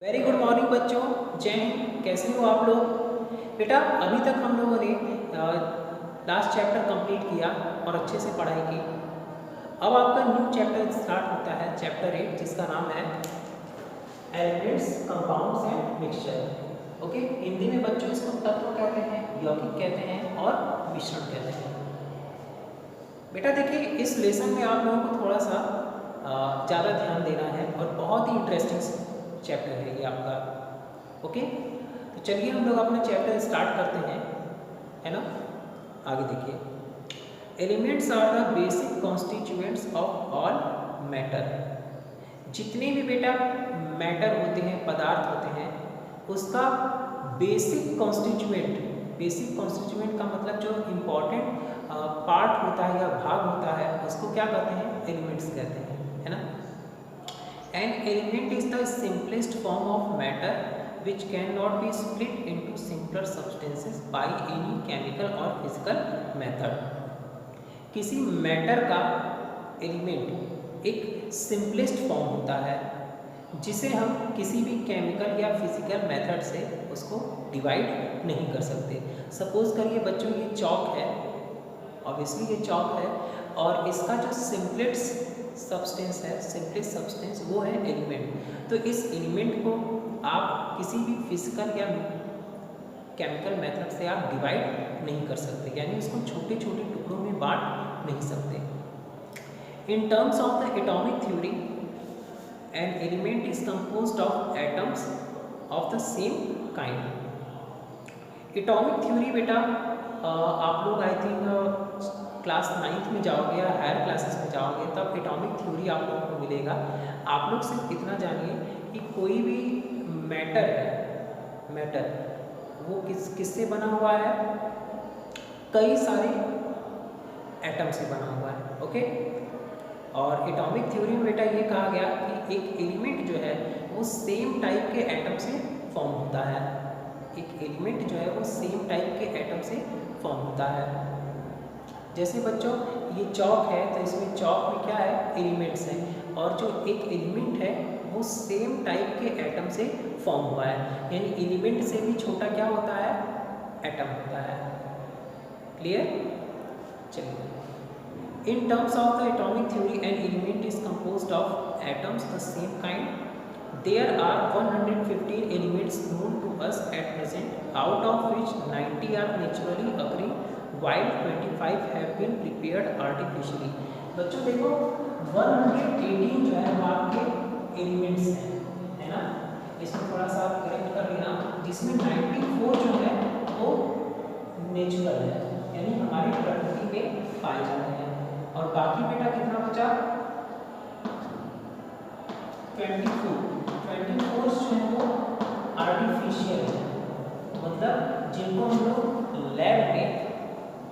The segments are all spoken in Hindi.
वेरी गुड मॉर्निंग बच्चों। जय हिंद। कैसे हो आप लोग? बेटा अभी तक हम लोगों ने लास्ट चैप्टर कंप्लीट किया और अच्छे से पढ़ाई की। अब आपका न्यू चैप्टर स्टार्ट होता है, चैप्टर 8, जिसका नाम है elements, compounds and mixture. Okay, Hindi में बच्चों इसको तत्व कहते हैं, यौगिक कहते हैं और मिश्रण कहते हैं। बेटा देखिए, इस लेसन में आप लोगों को थोड़ा सा ज़्यादा ध्यान देना है और बहुत ही इंटरेस्टिंग चैप्टर है ये आपका। ओके, तो चलिए हम लोग अपना चैप्टर स्टार्ट करते हैं, है ना। आगे देखिए, elements are the basic constituents of all matter. जितने भी बेटा मैटर होते हैं, पदार्थ होते हैं, उसका बेसिक कॉन्स्टिट्यूएंट, बेसिक कॉन्स्टिट्यूएंट का मतलब जो इम्पोर्टेंट पार्ट होता है या भाग होता है, उसको क्या कहते हैं? एलिमेंट्स कहते हैं, है ना। An element is the simplest form of matter which cannot be split into simpler substances by any chemical or physical method. किसी मैटर का एलिमेंट एक सिंपलेस्ट फॉर्म होता है जिसे हम किसी भी केमिकल या फिजिकल मेथड से उसको डिवाइड नहीं कर सकते। सपोज करिए बच्चों, ये चॉक है, ऑब्वियसली ये चॉक है, और इसका जो सिंपलेस्ट सब्सटेंस है, सिंपलेस्ट सब्सटेंस, वो है एलिमेंट। तो इस एलिमेंट को आप किसी भी फिजिकल या केमिकल मेथड से आप डिवाइड नहीं कर सकते, यानी उसको छोटे छोटे टुकड़ों में बांट नहीं सकते। In terms of the atomic theory, an element is composed of atoms of the same kind. Atomic theory बेटा आप लोग आई थिंक क्लास 9th में जाओगे या हायर क्लासेस में जाओगे तब एटॉमिक थ्योरी आप लोगों को मिलेगा। आप लोग सिर्फ इतना जानिए कि कोई भी मैटर है, मैटर वो किससे बना हुआ है? कई सारे एटम से बना हुआ है। ओके, और एटॉमिक थ्योरी में बेटा ये कहा गया कि एक एलिमेंट जो है वो सेम टाइप के एटम से फॉर्म होता है। एक एलिमेंट जो है वो सेम टाइप के एटम से फॉर्म होता है। जैसे बच्चों ये चॉक है, तो इसमें चॉक में क्या है? एलिमेंट्स हैं, और जो एक एलिमेंट है वो सेम टाइप के एटम से फॉर्म हुआ है, यानी एलिमेंट से भी छोटा क्या होता है? एटम होता है। क्लियर? चलिए, in terms of the atomic theory an element is composed of atoms the same kind. There are 115 elements known to us at present, out of which 90 are naturally occurring, while 25 have been prepared artificially. बच्चों देखो, 118 जो है वो आपके एलिमेंट्स हैं, है ना। इसमें थोड़ा सा आप करेक्ट कर लेना, जिसमें 94 जो है वो नेचुरल है, यानी हमारी प्रकृति में पाए जाते हैं, और बाकी बेटा कितना बचा? 24 जो है वो आर्टिफिशियल है, मतलब जिनको हम लोग लैब में,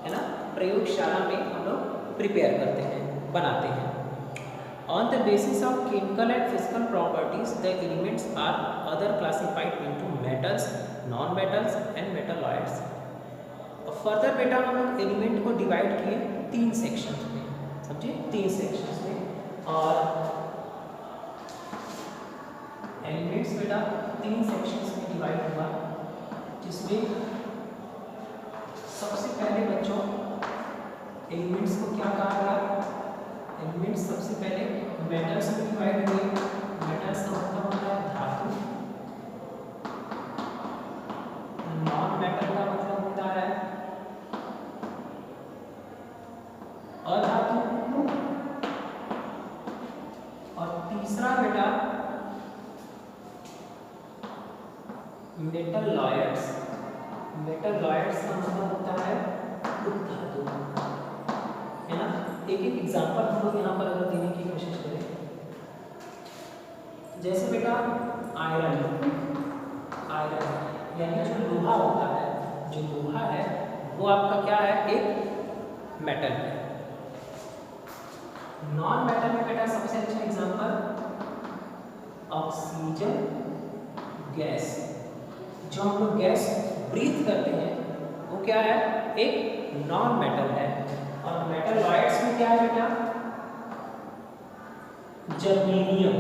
है ना, प्रयोगशाला में हम लोग प्रिपेयर करते हैं, बनाते हैं। On the basis of chemical and physical properties the elements are other classified into metals, non metals and metalloids. Further बेटा हम लोग एलिमेंट को डिवाइड किए 3 सेक्शंस में, समझे? 3 सेक्शंस में, और एलिमेंट्स बेटा 3 सेक्शंस में डिवाइड हुआ, जिसमें सबसे पहले बच्चों एलिमेंट्स को क्या कहा गया? एलिमेंट्स सबसे पहले मेटल्स में डिवाइड हुए। मेटल्स का मतलब होता है धातु, नॉन मेटल का मतलब होता है अधातु, और तीसरा बेटा मेटलॉइड्स। मेटलॉइड्स का मतलब होता है उपधातु, है ना। एक एक एग्जांपल हम लोग यहाँ पर अगर देने की कोशिश करें, जैसे बेटा आयरन, आयरन यानी जो लोहा होता है, जो लोहा है वो आपका क्या है? एक मेटल है। नॉन मेटल में बेटा सबसे अच्छा एग्जांपल ऑक्सीजन गैस। जो हम लोग गैस ब्रीथ करते हैं वो क्या है? एक नॉन मेटल है। और मेटलॉइड्स में क्या है बेटा? जर्मेनियम,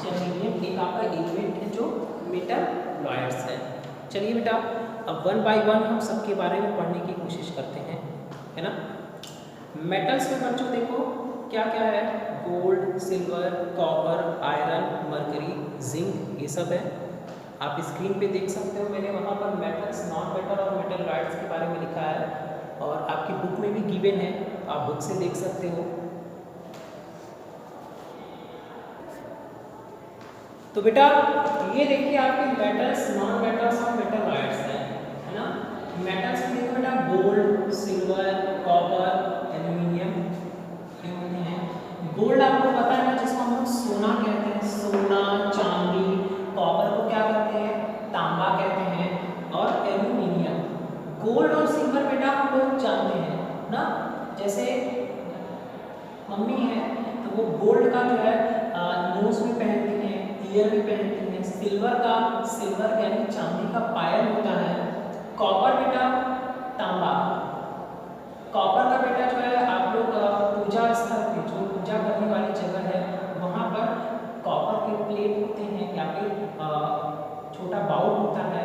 जर्मेनियम एक आपका एलिमेंट है जो मेटलॉइड्स है। चलिए बेटा अब वन बाय वन हम सबके बारे में पढ़ने की कोशिश करते हैं, है ना। मेटल्स में बच्चों देखो क्या क्या है, gold, silver, copper, iron, mercury, zinc, ये सब है। आप स्क्रीन पे देख सकते हो, मैंने वहाँ पर मेटल्स, नॉन मेटल और मेटलॉइड्स के बारे में लिखा है और आपकी बुक में भी गिवन है, आप बुक से देख सकते हो। तो बेटा ये देखिए आपके मेटल्स, नॉन मेटल्स और मेटलॉइड्स है ना। मेटल्स में देखो बेटा गोल्ड, सिल्वर, कॉपर, एल्यूमिनियम ये होते हैं। गोल्ड आपको पता है ना, जिसको हम लोग सोना कहते हैं, सोना, चांदी। कॉपर को क्या कहते हैं, तांबा कहते हैं। और एल्यूमिनियम, गोल्ड और सिल्वर बेटा हम लोग जानते हैं ना, जैसे मम्मी है तो वो गोल्ड का जो है नोज में पहनती हैं, ईयर में पहनती हैं। सिल्वर का, सिल्वर यानी चांदी का पायल होता है। कॉपर बेटा तांबा, कॉपर का बेटा जो है आप लोग पूजा स्थल पे, जो पूजा करने वाली जगह है वहाँ पर कॉपर के प्लेट होते हैं या फिर छोटा बाउल होता है।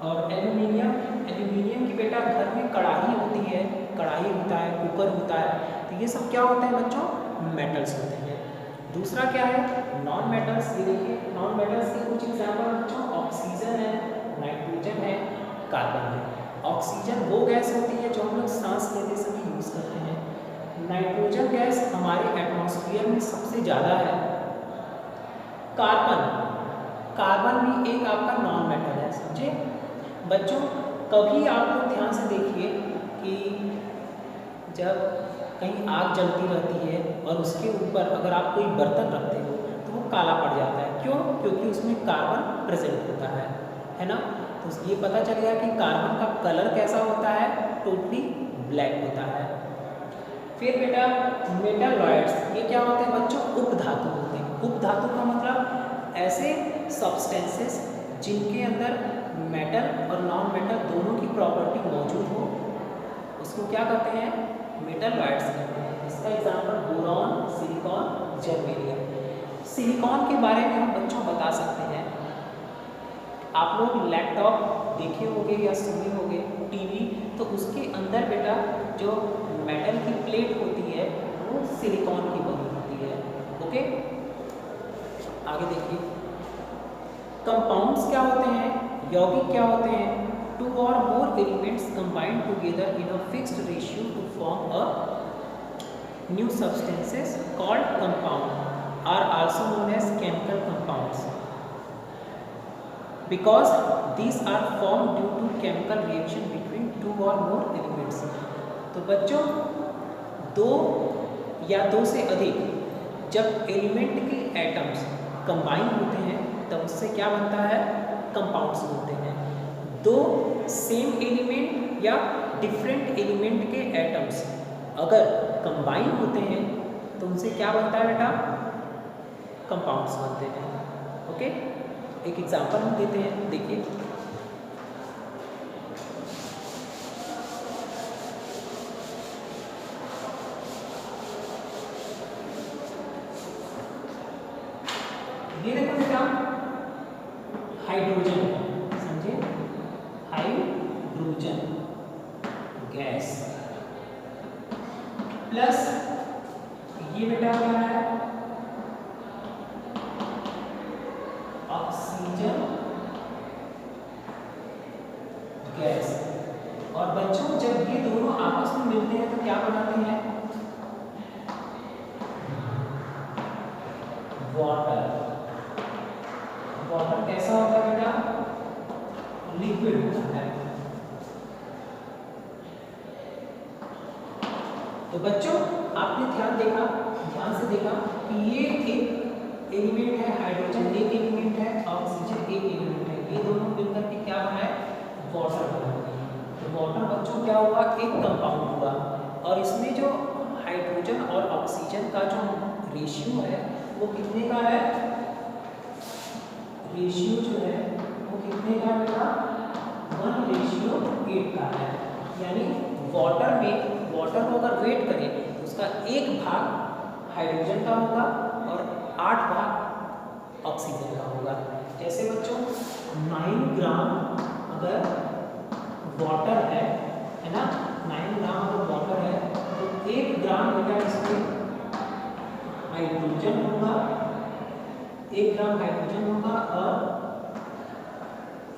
और एल्यूमिनियम, एल्यूमिनियम की बेटा घर में कढ़ाई होती है, कढ़ाई होता है, कुकर होता है। तो ये सब क्या होते हैं बच्चों, मेटल्स होते हैं। दूसरा क्या है, नॉन मेटल्स। ये देखिए नॉन मेटल्स के कुछ एग्जाम्पल बच्चों, ऑक्सीजन है, नाइट्रोजन है, कार्बन है। ऑक्सीजन वो गैस होती है जो हम लोग सांस लेते समय यूज़ करते हैं। नाइट्रोजन गैस हमारे एटमॉस्फेयर में सबसे ज़्यादा है। कार्बन, कार्बन भी एक आपका नॉन मेटल है, समझे बच्चों। कभी आप लोग ध्यान से देखिए कि जब कहीं आग जलती रहती है और उसके ऊपर अगर आप कोई बर्तन रखते हो तो वो काला पड़ जाता है, क्यों, क्योंकि उसमें कार्बन प्रेजेंट होता है ना। तो ये पता चल गया कि कार्बन का कलर कैसा होता है, टोटली ब्लैक होता है। फिर बेटा मेटलॉइड्स, ये क्या होते हैं बच्चों, उपधातु होते हैं। उपधातु का मतलब ऐसे सब्सटेंसेस जिनके अंदर मेटल और नॉन मेटल दोनों की प्रॉपर्टी मौजूद हो, उसको क्या कहते हैं, मेटलॉइड्स कहते हैं। इसका example boron, silicon, germanium. Silicon के बारे में हम बच्चों बता सकते हैं, आप लोग लैपटॉप देखे होंगे या सुने होंगे, टीवी, तो उसके अंदर बेटा जो मेटल की प्लेट होती है वो सिलिकॉन की बनी होती है। ओके, आगे देखिए कंपाउंड्स क्या होते हैं, यौगिक क्या होते हैं। Two or more elements combined together in a fixed ratio to form a new substances called compound are also known as chemical compounds because these are formed due to chemical reaction between two or more elements। तो बच्चों दो या दो से अधिक जब एलिमेंट के एटम्स कंबाइन होते हैं तब उससे क्या बनता है, कंपाउंड्स बनते हैं। दो सेम एलिमेंट या डिफरेंट एलिमेंट के एटम्स अगर कंबाइन होते हैं तो उनसे क्या बनता है बेटा, कंपाउंड्स बनते हैं। ओके, एक एग्जांपल हम देते हैं, देखिए ये देखो बेटा हाइड्रोजन, समझे, हाइड्रोजन गैस प्लस ये बेटा क्या है, ऑक्सीजन गैस। और बच्चों जब ये दोनों आपस में मिलते हैं तो क्या बनाते हैं, वाटर। वाटर कैसा होता है बेटा, लिक्विड होता है। तो बच्चों आपने ध्यान से देखा कि ये एक एलिमेंट है हाइड्रोजन, एक एलिमेंट है ऑक्सीजन, एक एलिमेंट है, ये दोनों मिलकर के क्या बना है, वाटर बना है। तो वाटर बच्चों क्या हुआ, एक कंपाउंड हुआ। और इसमें जो हाइड्रोजन और ऑक्सीजन का जो रेशियो है वो कितने का है, रेशियो जो है वो कितने का बेटा, 1:8 का है। यानी वाटर में, वाटर को अगर वेट करें तो उसका 1 भाग हाइड्रोजन का होगा और 8 भाग 9 ग्राम अगर वाटर है ना, 9 ग्राम अगर वाटर है तो 1 ग्राम बेटा इसमें हाइड्रोजन होगा, 1 ग्राम हाइड्रोजन होगा और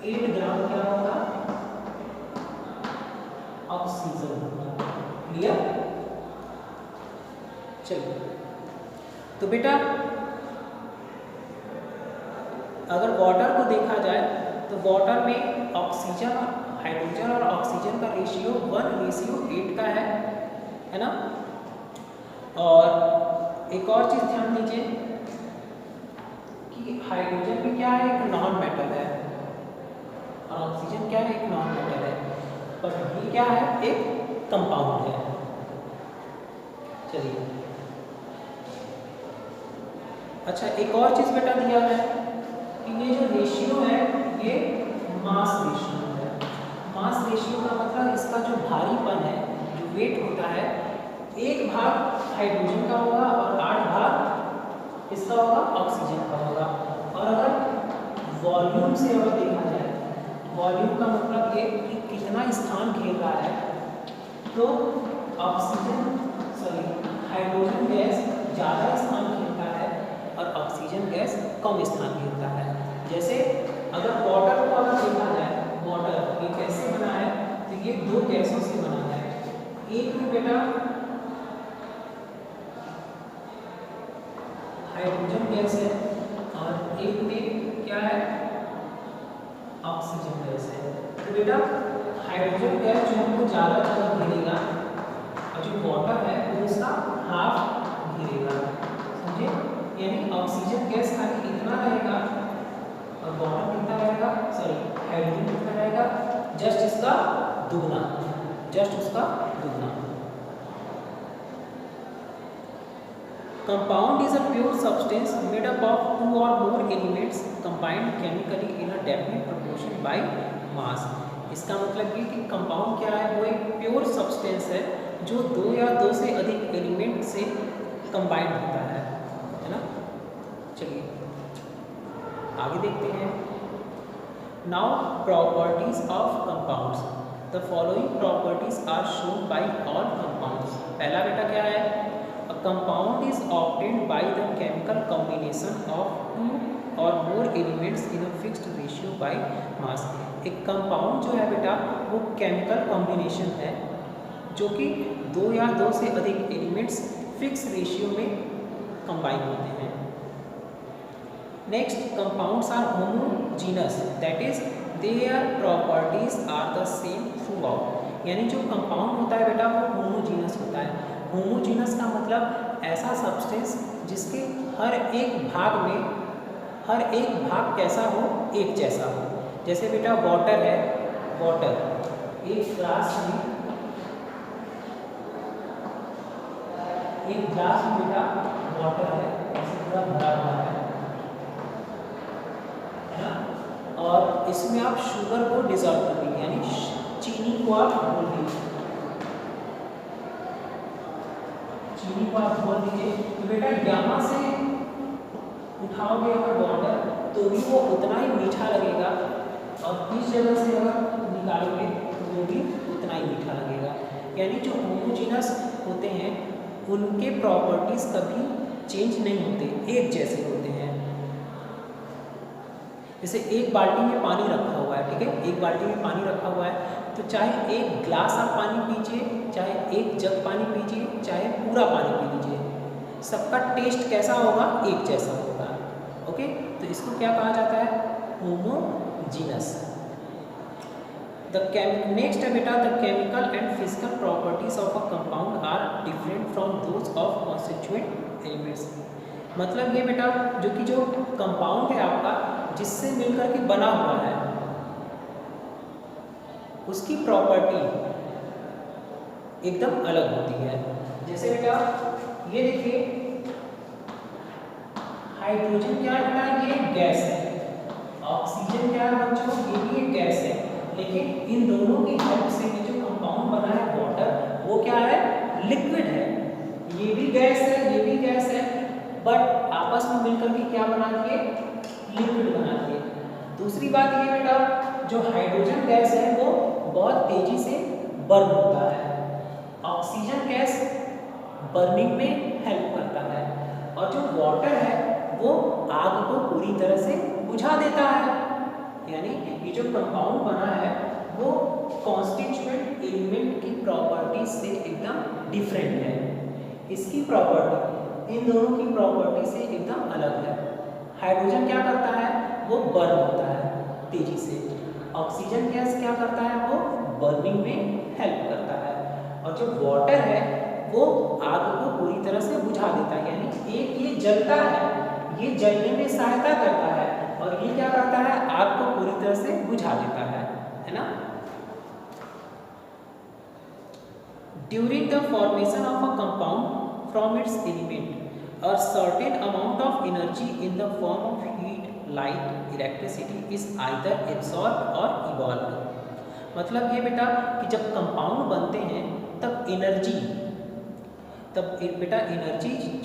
8 ग्राम क्या होगा, ऑक्सीजन होगा। क्लियर? चलिए, तो बेटा अगर वाटर को देखा जाए तो वाटर में ऑक्सीजन, हाइड्रोजन और ऑक्सीजन का रेशियो 1:8 का है ना। और एक और चीज़ ध्यान दीजिए कि हाइड्रोजन भी क्या है, एक नॉन मेटल है और ऑक्सीजन क्या है, एक नॉन मेटल है, पर ये क्या है, एक कंपाउंड है। चलिए, अच्छा एक और चीज़ बेटा दिया है कि ये जो रेशियो है ये मास रेशियो है। मास रेशियो का मतलब इसका जो भारीपन है, जो वेट होता है, 1 भाग हाइड्रोजन का होगा और 8 भाग इसका होगा, ऑक्सीजन का होगा। और अगर वॉल्यूम से अगर देखा जाए, वॉल्यूम का मतलब ये कि कितना स्थान घेर रहा है, तो हाइड्रोजन गैस ज़्यादा स्थान घेरता है और ऑक्सीजन गैस कम स्थान घेरता है। जैसे अगर वाटर को अगर देखा जाए, वाटर ये कैसे बना है, तो ये 2 गैसों से बना है। एक में बेटा हाइड्रोजन गैस है और एक में क्या है, ऑक्सीजन गैस है। तो बेटा हाइड्रोजन गैस जो हमको ज़्यादा घेरेगा और जो वाटर है वो उसका हाफ घेरेगा, समझे? यानी ऑक्सीजन गैस खाली इतना रहेगा और वाटर कितना रहेगा, हाइड्रोजन कितना रहेगा, जस्ट इसका दुगना, जस्ट उसका दुगना। Compound is a pure substance made up of 2 or more elements combined chemically in a definite proportion by mass। इसका मतलब ये कि कंपाउंड क्या है, वो एक प्योर सब्सटेंस है जो 2 या 2 से अधिक एलिमेंट से कंबाइंड होता है ना। चलिए आगे देखते हैं। Now properties of compounds, the following properties are shown by all compounds. पहला बेटा क्या है, a compound is obtained by the chemical combination of 2 or more elements in a fixed ratio by mass। एक कंपाउंड जो है बेटा वो केमिकल कॉम्बिनेशन है जो कि 2 या 2 से अधिक एलिमेंट्स फिक्स रेशियो में कंबाइन होते हैं। Next, compounds are homogeneous, that is their properties are the same throughout. यानी जो कंपाउंड होता है बेटा वो होमोजीनस होता है। होमोजीनस का मतलब ऐसा सब्सटेंस जिसके हर एक भाग कैसा हो, एक जैसा हो। जैसे बेटा वाटर है, वाटर एक ग्लास में बेटा वाटर है, ऐसे पूरा भरा हुआ है ना, और इसमें आप शुगर को डिजॉल्व कर दीजिए, यानी चीनी को आप घोल दीजिए, चीनी को आप घोल दीजिए, तो बेटा यहाँ से उठाओगे अगर वाटर तो भी वो उतना ही मीठा लगेगा, और इस जगह से अगर निकालोगे तो वो भी उतना ही मीठा लगेगा। यानी जो होमोजीनस होते हैं उनके प्रॉपर्टीज कभी चेंज नहीं होते, एक जैसे होते हैं। जैसे एक बाल्टी में पानी रखा हुआ है, ठीक है, एक बाल्टी में पानी रखा हुआ है, तो चाहे एक ग्लास आप पानी पीजिए, चाहे एक जग पानी पीजिए, चाहे पूरा पानी पी लीजिए, सबका टेस्ट कैसा होगा, एक जैसा होगा। ओके, तो इसको क्या कहा जाता है, होमोजीनस। नेक्स्ट है बेटा, the chemical and physical properties of a compound are different from those of constituent elements. मतलब ये बेटा जो कंपाउंड है आपका, जिससे मिलकर के बना हुआ है, उसकी प्रॉपर्टी एकदम अलग होती है। जैसे बेटा ये देखिए, हाइड्रोजन क्या है बेटा, ये गैस है, ऑक्सीजन क्या है बच्चों, ये भी एक गैस है, लेकिन इन दोनों की हेल्प से ये जो कंपाउंड बना है वाटर, वो क्या है, लिक्विड है। ये भी गैस है, ये भी गैस है, बट आपस में मिलकर के क्या बना दिए, लिक्विड बना दिए। दूसरी बात ये बेटा, जो हाइड्रोजन गैस है वो बहुत तेजी से बर्न होता है, ऑक्सीजन गैस बर्निंग में हेल्प करता है, और जो वाटर है वो आग को पूरी तरह से बुझा देता है। यानी ये जो कंपाउंड बना है वो कॉन्स्टिट्यूएंट एलिमेंट की प्रॉपर्टी से एकदम डिफरेंट है। इसकी प्रॉपर्टी इन दोनों की प्रॉपर्टी से एकदम अलग है। हाइड्रोजन क्या करता है, वो बर्न होता है तेजी से, ऑक्सीजन गैस क्या करता है, वो बर्निंग में हेल्प करता है, और जो वाटर है वो आग को पूरी तरह से बुझा देता है। यानी एक ये जलता है, ये जलने में सहायता करता है, और ये क्या करता है, आग को पूरी तरह से बुझा देता है ना। During the formation of a compound from its element, a certain amount of energy in the form of heat, light, electricity is either absorbed or evolved। मतलब ये बेटा कि जब कंपाउंड बनते हैं तब एनर्जी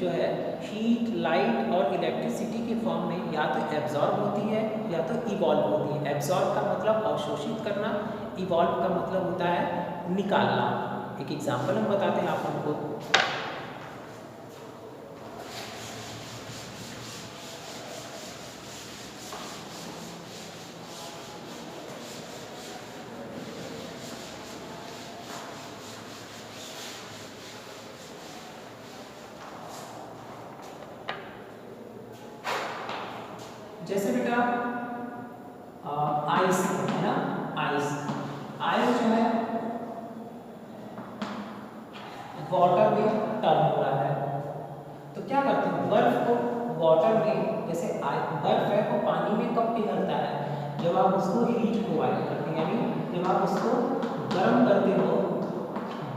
जो है हीट, लाइट और इलेक्ट्रिसिटी के फॉर्म में या तो एब्जॉर्ब होती है या तो इवॉल्व होती है। एब्जॉर्ब का मतलब अवशोषित करना, इवॉल्व का मतलब होता है निकालना। एक एग्जाम्पल हम बताते हैं आप हमको। जैसे बेटा आइस है ना, आइस जो है वाटर में टर्न हो रहा है, तो क्या करते हैं, बर्फ को वाटर में, जैसे बर्फ है वो पानी में कब पिघलता है, जब आप उसको हीट प्रोवाइड करते हैं, यानी जब आप उसको गर्म करते हो।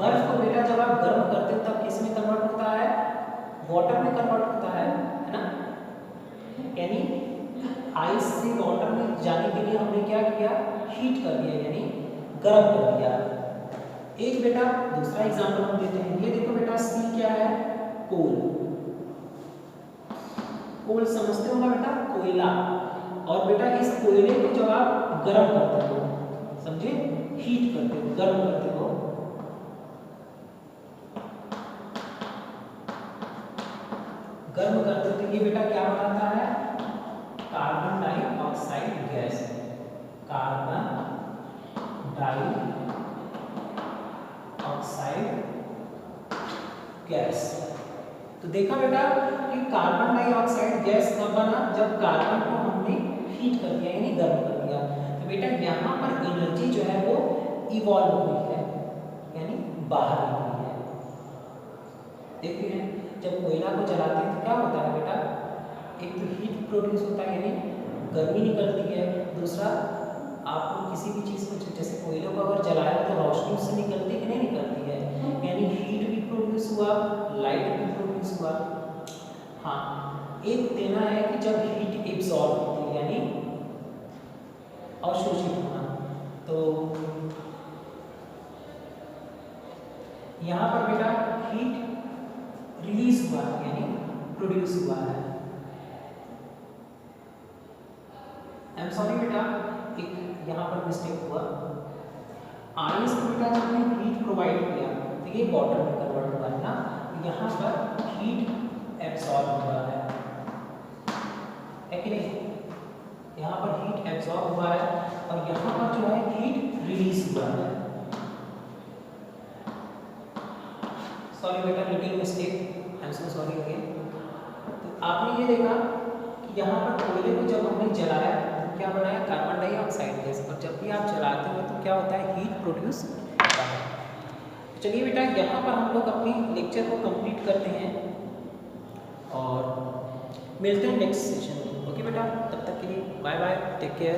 बर्फ को बेटा जब आप गर्म करते हो तब किस में कन्वर्ट होता है, वाटर में कन्वर्ट होता है ना। यानी आइस से वाटर में जाने के लिए हमने क्या किया, हीट कर दिया, यानी गर्म कर दिया। एक बेटा दूसरा एग्जांपल हम देते हैं। ये देखो बेटा सी क्या है, कोल। कोल समझते हो ना बेटा, कोयला। और बेटा इस कोयले को जब आप गर्म करते हो, समझे, हीट करते हो, गर्म करते हो, गर्म करते हो, तो ये बेटा क्या बनाता है, carbon dioxide gas. Carbon dioxide gas. तो देखा बेटा कि कार्बन डाइऑक्साइड गैस कब बना, जब कार्बन को हमने हीट कर दिया, यानी गर्म कर दिया। तो बेटा यहाँ पर एनर्जी जो है वो इवॉल्व हुई है, यानी बाहर निकली है। देखिए जब कोयला को जलाते हैं तो क्या होता है बेटा, एक तो हीट प्रोड्यूस होता है, यानी गर्मी निकलती है। दूसरा, आपको किसी भी चीज़ को, जैसे कोयले को अगर जलाया तो रोशनी उससे निकलती है कि नहीं निकलती है, यानी हीट भी प्रोड्यूस हुआ, लाइट भी प्रोड्यूस हुआ। हाँ, एक देना है कि जब हीट एब्जॉर्ब होती है, यानी अवशोषित होना, तो यहाँ पर बेटा हीट रिलीज हुआ है, यानी प्रोड्यूस हुआ है। आई एम सॉरी बेटा, एक यहाँ पर मिस्टेक हुआ। आइस को बेटा जब हमने हीट प्रोवाइड किया तो ये वाटर में कन्वर्ट हुआ है ना, यहाँ पर हीट एब्सॉर्ब हुआ है कि नहीं, यहाँ पर हीट एब्सॉर्ब हुआ है, और यहाँ पर जो है हीट रिलीज हुआ है। सॉरी बेटा, little mistake, I am so sorry again. तो आपने ये देखा कि यहाँ पर कोयले को जब हमने जलाया तो क्या बनाया, कार्बन डाइऑक्साइड गैस, और जब भी आप जलाते हो तो क्या होता है, हीट प्रोड्यूस होता है। चलिए बेटा, यहाँ पर हम लोग अपनी लेक्चर को कंप्लीट करते हैं और मिलते हैं नेक्स्ट सेशन में। ओके बेटा, तब तक के लिए बाय बाय, टेक केयर।